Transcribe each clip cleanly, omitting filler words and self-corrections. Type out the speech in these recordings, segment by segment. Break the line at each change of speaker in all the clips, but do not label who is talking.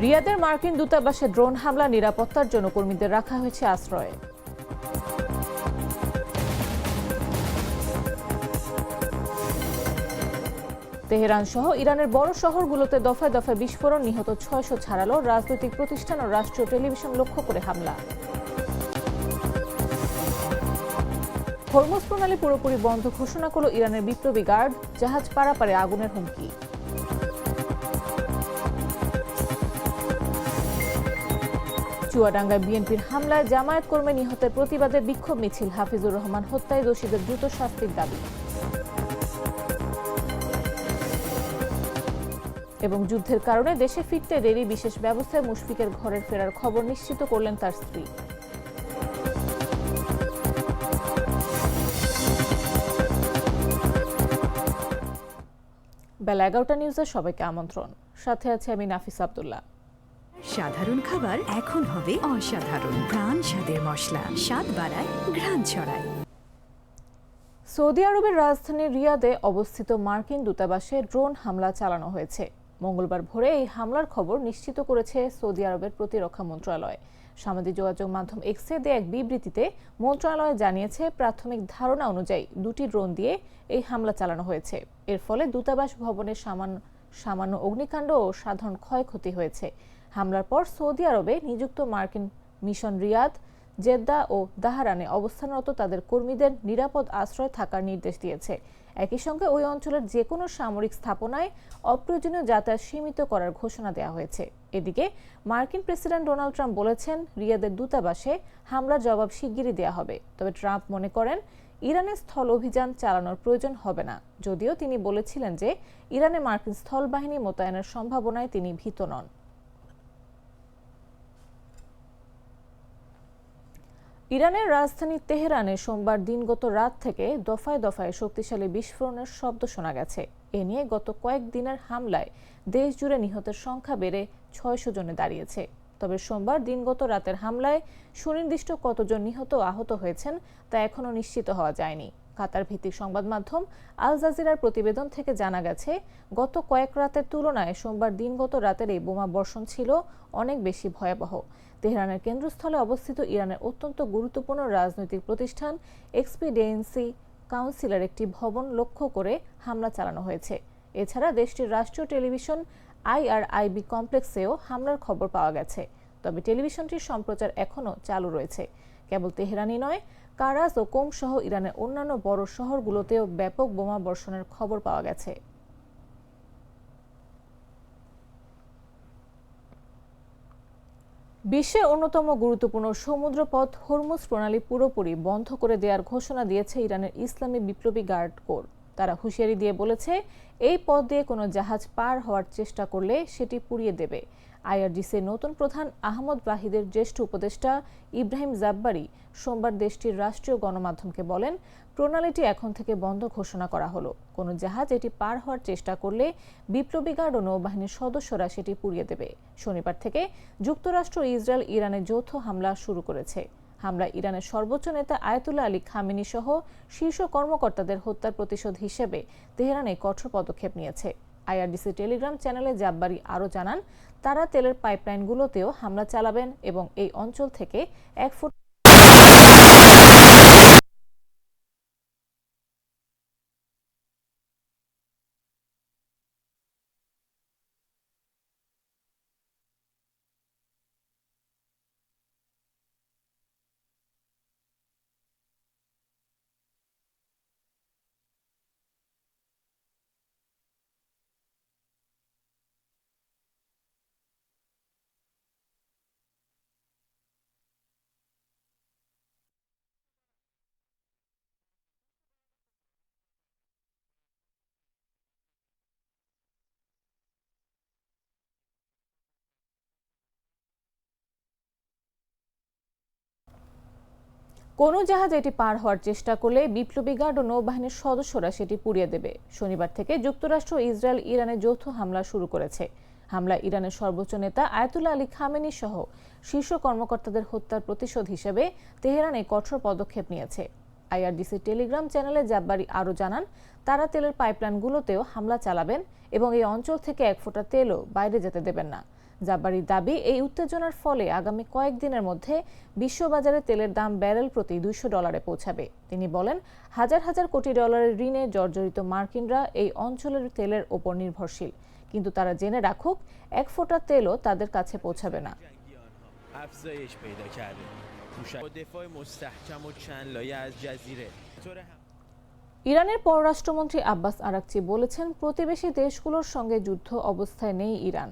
রিয়াদের মার্কিন দূতাবাসে ড্রোন হামলা, নিরাপত্তার জন্য কর্মীদের রাখা হয়েছে আশ্রয়ে। তেহরান সহ ইরানের বড় শহরগুলোতে দফায় দফায় বিস্ফোরণ, নিহত ৬০০ ছাড়ালো। রাজনৈতিক প্রতিষ্ঠান ও রাষ্ট্রীয় টেলিভিশন লক্ষ্য করে হামলা। হরমুজ প্রণালী পুরোপুরি বন্ধ ঘোষণা করল ইরানের বিপ্লবী গার্ড। জাহাজ পারাপারে আগুনের হুমকি। চুয়াডাঙ্গায় বিএনপির হামলায় জামায়াত কর্মী নিহতের প্রতিবাদে বিক্ষোভ মিছিল। হাফিজুর রহমান হত্যায় দোষীদের দ্রুত শাস্তির দাবি। এবং যুদ্ধের কারণে দেশে ফিরতে দেরি, বিশেষ ব্যবস্থায় মুশফিকের ঘরের ফেরার খবর নিশ্চিত করলেন তার স্ত্রী। বেলা ১১টা নিউজে সবাইকে আমন্ত্রণ। সাথে আছে আমি নাফিস আব্দুল্লাহ।
সাধারণ খাবার এখন হবে অসাধারণ। প্রাণ স্বাদের মশলা, স্বাদ বাড়ায়, ঘ্রাণ ছড়ায়।
সৌদি আরবের রাজধানী রিয়াদে অবস্থিত মার্কিন দূতাবাসে ড্রোন হামলা চালানো হয়েছে। মঙ্গলবার ভোরে এই হামলার খবর নিশ্চিত করেছে সৌদি আরবের প্রতিরক্ষা মন্ত্রণালয়। সামাজিক যোগাযোগ মাধ্যম এক্সে দেয়া এক বিবৃতিতে মন্ত্রণালয় জানিয়েছে, প্রাথমিক ধারণা অনুযায়ী দুটি ড্রোন দিয়ে এই হামলা চালানো হয়েছে। এর ফলে দূতাবাস ভবনে সামান্য অগ্নিকাণ্ড ও সাধারণ ক্ষয়ক্ষতি হয়েছে। হামলার পর সৌদি আরবে নিযুক্ত মার্কিন মিশন রিয়াদ, জেদ্দা ও দাহারানে অবস্থানরত তাদের কর্মীদের নিরাপদ আশ্রয় থাকার নির্দেশ দিয়েছে। একই সঙ্গে ওই অঞ্চলের যে কোনো সামরিক স্থাপনায় অপ্রয়োজনীয় যাতায়াত সীমিত করার ঘোষণা দেওয়া হয়েছে। এদিকে মার্কিন প্রেসিডেন্ট ডোনাল্ড ট্রাম্প বলেছেন, রিয়াদের দূতাবাসে হামলার জবাব শিগগিরই দেওয়া হবে। তবে ট্রাম্প মনে করেন ইরানের স্থল অভিযান চালানোর প্রয়োজন হবে না, যদিও তিনি বলেছিলেন যে ইরানে মার্কিন স্থল বাহিনী মোতায়েনের সম্ভাবনায় তিনি ভীত নন। ইরানের রাজধানী তেহরানে সোমবার দিনগত রাত থেকে দফায় দফায় শক্তিশালী বিস্ফোরণের শব্দ শোনা গেছে। এ নিয়ে গত কয়েকদিনের হামলায় দেশ জুড়ে নিহতের সংখ্যা বেড়ে ৬০০ জনে দাঁড়িয়েছে। তবে সোমবার দিনগত রাতের হামলায় সুনির্দিষ্ট কতজন নিহত ও আহত হয়েছেন তা এখনও নিশ্চিত হওয়া যায়নি। কাতার ভিত্তিক সংবাদ মাধ্যম আল জাজিরার প্রতিবেদন থেকে জানা গেছে, গত কয়েক রাতের তুলনায় সোমবার দিনগত রাতের এই বোমা বর্ষণ ছিল অনেক বেশি ভয়াবহ। তেহরানের কেন্দ্রস্থলে অবস্থিত ইরানের অত্যন্ত গুরুত্বপূর্ণ রাজনৈতিক প্রতিষ্ঠান এক্সপিডিয়েন্সি কাউন্সিলের একটি ভবন লক্ষ্য করে হামলা চালানো হয়েছে। এছাড়া দেশটির রাষ্ট্রীয় টেলিভিশন IRIB কমপ্লেক্সেও হামলার খবর পাওয়া গেছে। তবে টেলিভিশনটির সম্প্রচার এখনও চালু রয়েছে। কেবল তেহরানই নয়, কারাজ ও কোম সহ ইরানের অন্যান্য বড় শহরগুলোতেও ব্যাপক বোমা বর্ষণের খবর পাওয়া গেছে। বিশ্বের অন্যতম গুরুত্বপূর্ণ সমুদ্রপথ হরমুজ প্রণালী পুরোপুরি বন্ধ করে দেওয়ার ঘোষণা দিয়েছে ইরানের ইসলামী বিপ্লবী গার্ড কোর। তারা হুঁশিয়ারি দিয়ে বলেছে, এই পথ দিয়ে কোনো জাহাজ পার হওয়ার চেষ্টা করলে সেটি পুড়িয়ে দেবে। IRGCর নতুন প্রধান আহমদ ওয়াহিদের জ্যেষ্ঠ উপদেষ্টা ইব্রাহিম জাব্বারি সোমবার দেশটির রাষ্ট্রীয় গণমাধ্যমকে বলেন, প্রণালীটি এখন থেকে বন্ধ ঘোষণা করা হলো। কোনো জাহাজ এটি পার হওয়ার চেষ্টা করলে বিপ্লবী গার্ড ও নৌবাহিনীর সদস্যরা সেটি পুড়িয়ে দেবে। শনিবার থেকে যুক্তরাষ্ট্র ও ইসরায়েল ইরানে যৌথ হামলা শুরু করেছে। হামলায় ইরানের সর্বোচ্চ নেতা আয়াতুল্লাহ আলী খামেনি সহ শীর্ষ কর্মকর্তাদের হত্যার প্রতিশোধ হিসেবে তেহরানে কঠোর পদক্ষেপ নিয়েছে। IRGC টেলিগ্রাম চ্যানেলে জাব্বারি আরও জানান, তারা তেলের পাইপলাইনগুলোতেও হামলা চালাবেন এবং এই অঞ্চল থেকে 1 ফুট কোনো জাহাজ এটি পার হওয়ার চেষ্টা করলে বিপ্লবী গার্ড ও নৌবাহিনীর সদস্যরা সেটি পুড়িয়ে দেবে। শনিবার থেকে যুক্তরাষ্ট্র ও ইসরায়েল ইরানে যৌথ হামলা শুরু করেছে। হামলায় ইরানের সর্বোচ্চ নেতা আয়াতুল্লাহ আলী খামেনি সহ শীর্ষ কর্মকর্তাদের হত্যার প্রতিশোধ হিসেবে তেহরানে কঠোর পদক্ষেপ নিয়েছে। IRGC টেলিগ্রাম চ্যানেলে জাব্বারি আরও জানান, তারা তেলের পাইপলাইনগুলোতেও হামলা চালাবেন এবং এই অঞ্চল থেকে 1 ফোঁটা তেলও বাইরে যেতে দেবেন না। জাবারির দাবি, এই উত্তেজনার ফলে আগামী কয়েকদিনের মধ্যে বিশ্ববাজারে তেলের দাম ব্যারেল প্রতি $200 পৌঁছাবে। তিনি বলেন, হাজার হাজার কোটি ডলারের ঋণে জর্জরিত মার্কিনরা এই অঞ্চলের তেলের ওপর নির্ভরশীল, কিন্তু তারা জেনে রাখুক, এক ফোঁটা তেলও তাদের কাছে পৌঁছাবে না। ইরানের পররাষ্ট্রমন্ত্রী আব্বাস আরাকচি বলেছেন, প্রতিবেশী দেশগুলোর সঙ্গে যুদ্ধ অবস্থায় নেই ইরান।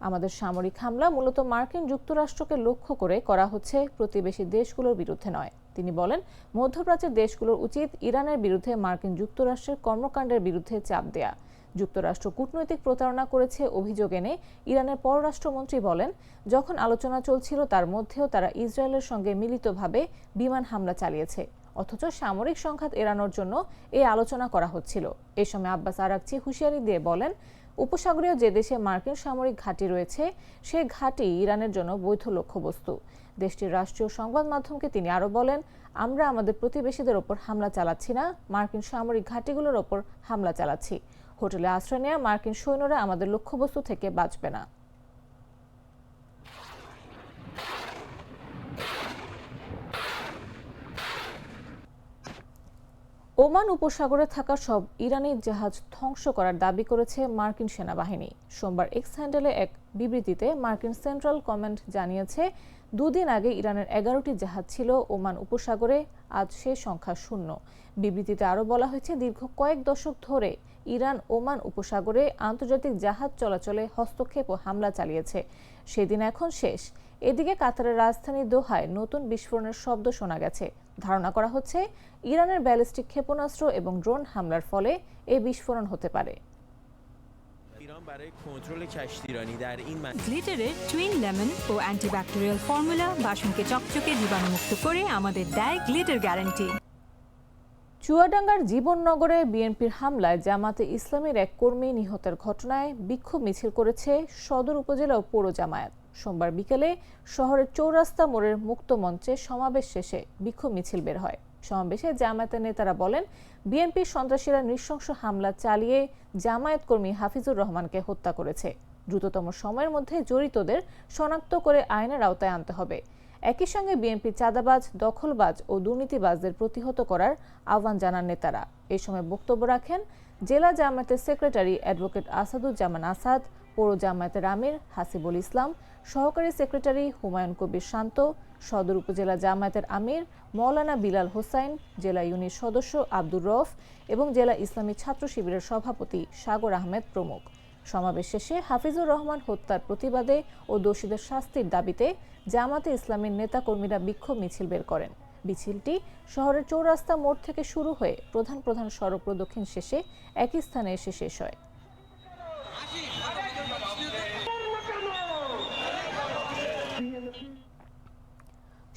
আমাদের সামরিক হামলা মূলত মার্কিন যুক্তরাষ্ট্রকে লক্ষ্য করে করা হচ্ছে, প্রতিবেশী দেশগুলোর বিরুদ্ধে নয়। তিনি বলেন, মধ্যপ্রাচ্যের দেশগুলোর উচিত ইরানের বিরুদ্ধে মার্কিন যুক্তরাষ্ট্রের কর্মকাণ্ডের বিরুদ্ধে চাপ দেয়া। যুক্তরাষ্ট্র কূটনৈতিক প্রতারণা করেছে অভিযোগ এনে ইরানের পররাষ্ট্রমন্ত্রী বলেন, যখন আলোচনা চলছিল তার মধ্যেও তারা ইসরায়েলের সঙ্গে মিলিতভাবে বিমান হামলা চালিয়েছে, অথচ সামরিক সংঘাত এড়ানোর জন্য এই আলোচনা করা হচ্ছিল। এ সময় আব্বাস আরাকচি হুঁশিয়ারি দিয়ে বলেন, উপসাগরীয় যে দেশে মার্কিন সামরিক ঘাঁটি রয়েছে সে ঘাঁটি ইরানের জন্য বৈধ লক্ষ্যবস্তু। দেশটির রাষ্ট্রীয় সংবাদ মাধ্যমকে তিনি আরও বলেন, আমরা আমাদের প্রতিবেশীদের ওপর হামলা চালাচ্ছি না, মার্কিন সামরিক ঘাঁটিগুলোর ওপর হামলা চালাচ্ছি। হোটেলে আশ্রয় নেওয়া মার্কিন সৈন্যরা আমাদের লক্ষ্যবস্তু থেকে বাঁচবে না। ওমান উপসাগরে থাকা সব ইরানি জাহাজ ধ্বংস করার দাবি করেছে মার্কিন সেনাবাহিনী। সোমবার এক্স হ্যান্ডেলে এক বিবৃতিতে মার্কিন সেন্ট্রাল কমান্ড জানিয়েছে, দুদিন আগে ইরানের 11টি জাহাজ ছিল ওমান উপসাগরে, আজ সে সংখ্যা 0। বিবৃতিতে আরও বলা হয়েছে, দীর্ঘ কয়েক দশক ধরে ইরান ওমান উপসাগরে আন্তর্জাতিক জাহাজ চলাচলে হস্তক্ষেপ ও হামলা চালিয়েছে, সেদিন এখন শেষ। এদিকে কাতারের রাজধানী দোহায় নতুন বিস্ফোরণের শব্দ শোনা গেছে। ধারণা করা হচ্ছে, ইরানের ব্যালিস্টিক ক্ষেপণাস্ত্র এবং ড্রোন হামলার ফলে এই বিস্ফোরণ হতে পারে।
গ্লিটারের টুইন লেমন ও অ্যান্টিব্যাকটেরিয়াল ফর্মুলা বাসনকে চকচকে জীবাণুমুক্ত করে আমাদের দেয় গ্লিটার গ্যারান্টি।
চুয়াডাঙ্গার জীবননগরে বিএনপির হামলায় জামাতে ইসলামীর এক কর্মী নিহতের ঘটনায় বিক্ষোভ মিছিল করেছে সদর উপজেলা ও পৌর জামায়াত। সোমবার বিকেলে শহরের চৌরাস্তা মোড়ের মুক্ত মঞ্চে সমাবেশ শেষে বিক্ষোভ মিছিল বের হয়। সমাবেশে জামায়াতের নেতারা বলেন, বিএনপির সন্ত্রাসীরা নৃশংস হামলা চালিয়ে জামায়াত কর্মী হাফিজুর রহমানকে হত্যা করেছে। দ্রুততম সময়ের মধ্যে জড়িতদের শনাক্ত করে আইনের আওতায় আনতে হবে। একই সঙ্গে বিএনপি চাঁদাবাজ, দখলবাজ ও দুর্নীতিবাজদের প্রতিহত করার আহ্বান জানান নেতারা। এই সময় বক্তব্য রাখেন জেলা জামায়াতের সেক্রেটারি অ্যাডভোকেট আসাদুজ্জামান আসাদ, পৌর জামায়াতের আমির হাসিবুল ইসলাম, সহকারী সেক্রেটারি হুমায়ুন কবির শান্ত, সদর উপজেলা জামায়াতের আমির মৌলানা বিলাল হোসাইন, জেলা ইউনিট সদস্য আব্দুর রউফ এবং জেলা ইসলামী ছাত্র শিবিরের সভাপতি সাগর আহমেদ প্রমুখ। সমাবেশ শেষে হাফিজুর রহমান হত্যার প্রতিবাদে ও দোষীদের শাস্তির দাবিতে জামাতে ইসলামীর নেতাকর্মীরা বিক্ষোভ মিছিল বের করেন। মিছিলটি শহরের চৌরাস্তা মোড় থেকে শুরু হয়ে প্রধান প্রধান সড়ক প্রদক্ষিণ শেষে একই স্থানে এসে শেষ হয়।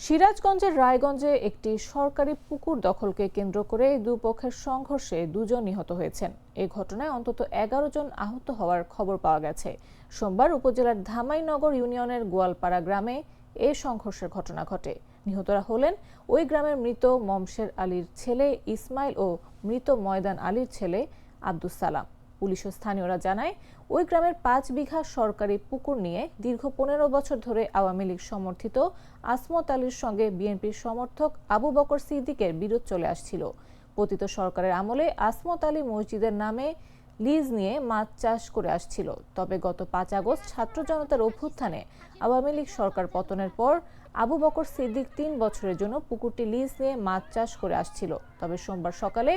সিরাজগঞ্জের রায়গঞ্জে একটি সরকারি পুকুর দখলকে কেন্দ্র করে দুপক্ষের সংঘর্ষে 2 জন নিহত হয়েছেন। এই ঘটনায় অন্তত 11 জন আহত হওয়ার খবর পাওয়া গেছে। সোমবার উপজেলার ধামাইনগর ইউনিয়নের গোয়ালপাড়া গ্রামে এই সংঘর্ষের ঘটনা ঘটে। নিহতরা হলেন ওই গ্রামের মৃত মমশের আলীর ছেলে ইসমাইল ও মৃত ময়দান আলীর ছেলে আব্দুস সালাম। পুলিশ ও স্থানীয়রা জানায়, ওই গ্রামের 5 বিঘা সরকারি পুকুর নিয়ে দীর্ঘ 15 বছর ধরে আওয়ামী লীগ সমর্থিত আসমত আলীর সঙ্গে বিএনপির সমর্থক আবু বকর সিদ্দিকের বিরোধ চলে আসছিল। পতিত সরকারের আমলে আসমত আলী মসজিদের নামে লিজ নিয়ে মাছ চাষ করে আসছিল। তবে গত 5 আগস্ট ছাত্র জনতার অভ্যুত্থানে আওয়ামী লীগ সরকার পতনের পর আবু বকর সিদ্দিক 3 বছরের জন্য পুকুরটি লিজ নিয়ে মাছ চাষ করে আসছিল। তবে সোমবার সকালে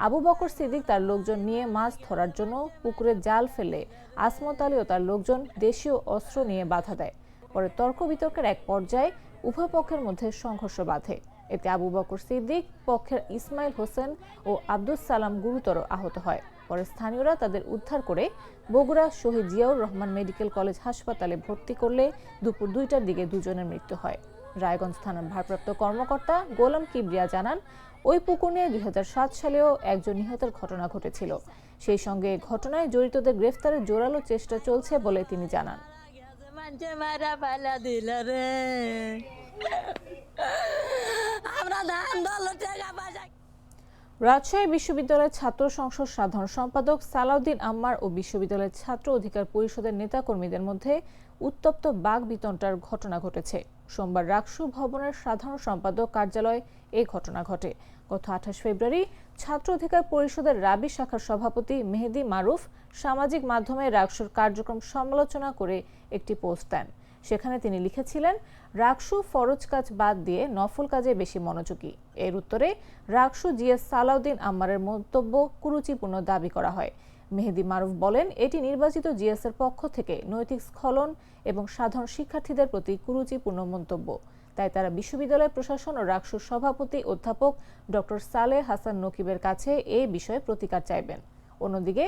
আবু বকর সিদ্দিক তার লোকজন নিয়ে মাছ ধরার জন্য পুকুরে জাল ফেলে আসমত আলী ও তার লোকজন দেশীয় অস্ত্র নিয়ে বাধা দেয়। পরে তর্ক বিতর্কের এক পর্যায়ে উভয় পক্ষের মধ্যে সংঘর্ষ বাধে। এতে আবু বকর সিদ্দিক পক্ষের ইসমাইল হোসেন ও আব্দুস সালাম গুরুতর আহত হয়। পরে স্থানীয়রা তাদের উদ্ধার করে বগুড়া শহীদ জিয়াউর রহমান মেডিকেল কলেজ হাসপাতালে ভর্তি করলে দুপুর 2টার দিকে 2 জনের মৃত্যু হয়। রায়গঞ্জ থানার ভারপ্রাপ্ত কর্মকর্তা গোলাম কিবরিয়া জানান, ওই পুকুর নিয়ে 2007 সালেও একজন নিহতের ঘটনা ঘটেছিল। সেই সঙ্গে ঘটনায় জড়িতদের গ্রেফতারের জোরালো চেষ্টা চলছে বলে তিনি জানান। রাজশাহী বিশ্ববিদ্যালয়ের ছাত্র সংসদ সাধারণ সম্পাদক সালাউদ্দিন আম্মার ও বিশ্ববিদ্যালয়ের ছাত্র অধিকার পরিষদের নেতাকর্মীদের মধ্যে উত্তপ্ত বাকবিতণ্ডার ঘটনা ঘটেছে। সোমবার রাকসু ভবনের সাধারণ সম্পাদক কার্যালয়ে এই ঘটনা ঘটে। গত 28 ফেব্রুয়ারি ছাত্র অধিকার পরিষদের রাবি শাখার সভাপতি মেহেদী মারুফ সামাজিক মাধ্যমে রাকসুর কার্যক্রম সমালোচনা করে একটি পোস্ট দেন। সেখানে তিনি লিখেছিলেন, রাকসু ফরজ কাজ বাদ দিয়ে নফল কাজে বেশি মনোযোগী। এর উত্তরে রাকসু জিএস সালাউদ্দিন আম্মারের মন্তব্য কুরুচিপূর্ণ দাবি করা হয়। মেহেদী মারুফ বলেন, এটি নির্বাচিত জিএসের পক্ষ থেকে নৈতিক স্খলন এবং সাধারণ শিক্ষার্থীদের প্রতি কুরুচিপূর্ণ মন্তব্য। তাই তারা বিশ্ববিদ্যালয় প্রশাসন ও রাকসুর সভাপতি অধ্যাপক ডক্টর সালেহ হাসান নকিবের কাছে এই বিষয়ে প্রতিকার চাইবেন। অন্যদিকে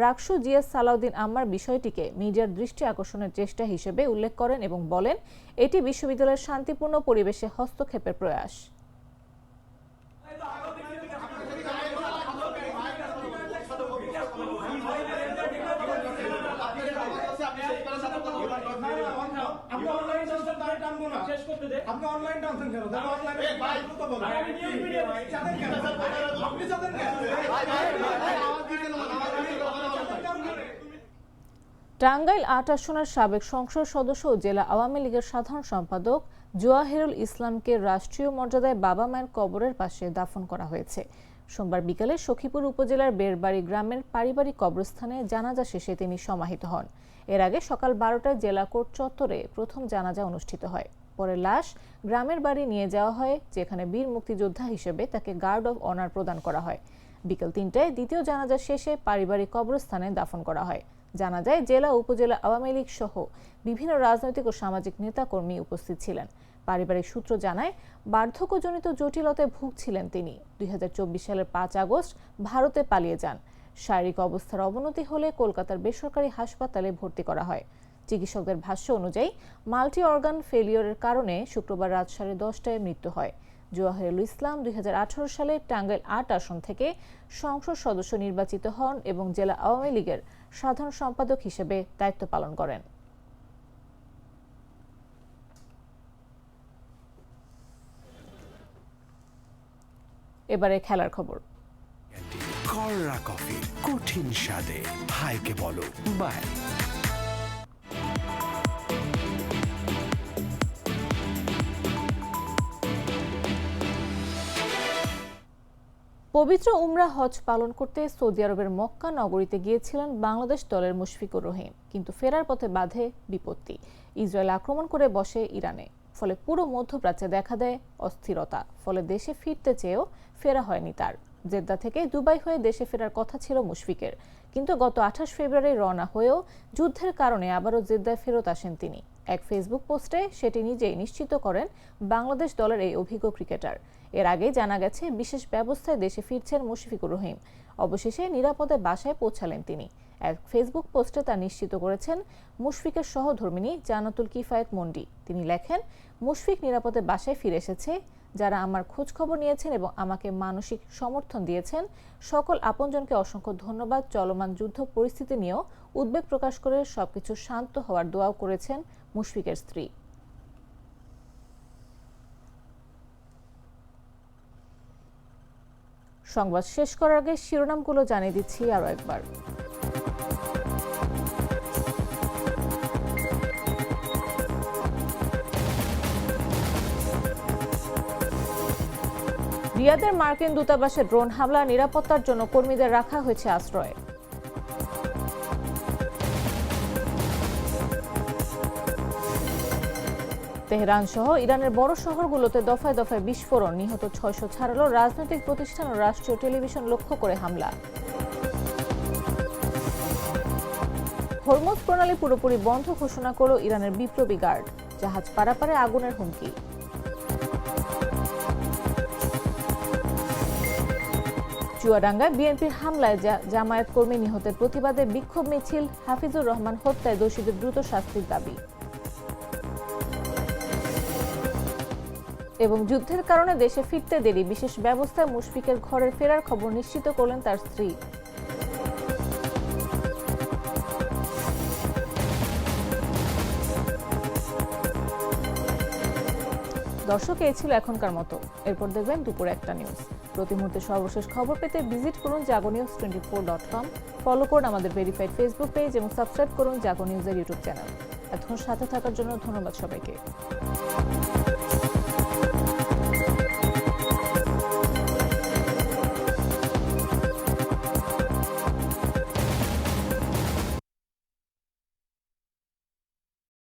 রাকসু জিএস সালাউদ্দিন আম্মার বিষয়টিকে মিডিয়ার দৃষ্টি আকর্ষণের চেষ্টা হিসেবে উল্লেখ করেন এবং বলেন, এটি বিশ্ববিদ্যালয়ের শান্তিপূর্ণ পরিবেশে হস্তক্ষেপের প্রয়াস। টাঙ্গাইল ৮ আসনের সাবেক সংসদ সদস্য ও জেলা আওয়ামী লীগের সাধারণ সম্পাদক জোয়াহিরুল ইসলামকে রাষ্ট্রীয় মর্যাদায় বাবা মায়ের কবরের পাশে দাফন করা হয়েছে। সোমবার বিকালে সখীপুর উপজেলার বেরবাড়ি গ্রামের পারিবারিক কবরস্থানে জানাজা শেষে তিনি সমাহিত হন। এর আগে সকাল 12টায় জেলা কোর্ট চত্বরে প্রথম জানাজা অনুষ্ঠিত হয়। পরে লাশ গ্রামের বাড়ি নিয়ে যাওয়া হয়, যেখানে বীর মুক্তিযোদ্ধা হিসেবে তাকে গার্ড অব অনার প্রদান করা হয়। বিকেল 3টায় দ্বিতীয় জানাজা শেষে পারিবারিক কবরস্থানে দাফন করা হয়। জানা যায়, জেলা উপজেলা আওয়ামী লীগ সহ বিভিন্ন রাজনৈতিক ও সামাজিক নেতাকর্মী উপস্থিত ছিলেন। পারিবারিক সূত্র জানায়, বার্ধক্যজনিত জটিলতায় ভুগছিলেন তিনি। 2024 সালের 5 আগস্ট ভারতে পালিয়ে যান। শারীরিক অবস্থার অবনতি হলে কলকাতার বেসরকারি হাসপাতালে ভর্তি করা হয়। চিকিৎসকদের ভাষ্য অনুযায়ী মাল্টি অর্গান ফেলিওরের কারণে শুক্রবার রাত 10:30টায় মৃত্যু হয়। জোয়াহিরুল ইসলাম 2018 সালে টাঙ্গাইল 8 আসন থেকে সংসদ সদস্য নির্বাচিত হন এবং জেলা আওয়ামী লীগের সাধারণ সম্পাদক হিসেবে দায়িত্ব পালন করেন। এবারে খেলার খবর।
কররা কফি কঠিন স্বাদে, হাইকে বলো বাই।
পবিত্র উমরা হজ পালন করতে সৌদি আরবের মক্কা নগরীতে গিয়েছিলেন বাংলাদেশ দলের মুশফিকুর রহিম, কিন্তু ফেরার পথে বাধে বিপত্তি। ইসরায়েল আক্রমণ করে বসে ইরানে, ফলে পুরো মধ্যপ্রাচ্যে দেখা দেয় অস্থিরতা। ফলে দেশে ফিরতে চেয়েও ফেরা হয়নি তার। জেদ্দা থেকে দুবাই হয়ে দেশে ফেরার কথা ছিল মুশফিকের, কিন্তু গত 28 ফেব্রুয়ারি রওনা হয়েও যুদ্ধের কারণে আবারও জেদ্দায় ফেরত আসেন তিনি। এক ফেসবুক পোস্টে সেটি নিজেই নিশ্চিত করেন বাংলাদেশ দলের এই অভিজ্ঞ ক্রিকেটার। এর আগে জানা গেছে, বিশেষ ব্যবস্থায় দেশে ফিরছেন মুশফিকুর রহিম। অবশেষে নিরাপদে বাসায় পৌঁছালেন তিনি। এক ফেসবুক পোস্টে তা নিশ্চিত করেছেন মুশফিকের সহধর্মিণী জান্নাতুল কিফায়েত মন্ডি। তিনি লেখেন, মুশফিক নিরাপদে বাসায় ফিরে এসেছে। যারা আমার খোঁজ খবর নিয়েছেন এবং আমাকে মানসিক সমর্থন দিয়েছেন, সকল আপনজনকে অসংখ্য ধন্যবাদ। চলমান যুদ্ধ পরিস্থিতি নিয়েও উদ্বেগ প্রকাশ করে সবকিছু শান্ত হওয়ার দোয়াও করেছেন মুশফিকের স্ত্রী। সংবাদ শেষ করার আগে শিরোনামগুলো জানিয়ে দিচ্ছি আরও একবার। রিয়াদের মার্কিন দূতাবাসে ড্রোন হামলা, নিরাপত্তার জন্য কর্মীদের রাখা হয়েছে আশ্রয়ে। তেহরান সহ ইরানের বড় শহরগুলোতে দফায় দফায় বিস্ফোরণ, নিহত 600 ছাড়ালো। রাজনৈতিক প্রতিষ্ঠান ও রাষ্ট্রীয় টেলিভিশন লক্ষ্য করে হামলা। হরমুজ প্রণালী পুরোপুরি বন্ধ ঘোষণা করল ইরানের বিপ্লবী গার্ড। জাহাজ পারাপারে আগুনের হুমকি। চুয়াডাঙ্গায় বিএনপির হামলায় জামায়াত কর্মী নিহতের প্রতিবাদে বিক্ষোভ মিছিল। হাফিজুর রহমান হত্যায় দোষীদের দ্রুত শাস্তির দাবি। এবং যুদ্ধের কারণে দেশে ফিরতে দেরি, বিশেষ ব্যবস্থায় মুশফিকের ঘরের ফেরার খবর নিশ্চিত করলেন তার স্ত্রী। দর্শক, এই ছিল এখনকার মতো। এরপর দেখবেন দুপুরে একটা নিউজ। প্রতি মুহূর্তে সর্বশেষ খবর পেতে ভিজিট করুন jagonews24.com, ফলো করুন আমাদের ভেরিফাইড ফেসবুক পেজ এবং সাবস্ক্রাইব করুন জাগো নিউজের ইউটিউব চ্যানেল। এতক্ষণ সাথে থাকার জন্য ধন্যবাদ সবাইকে।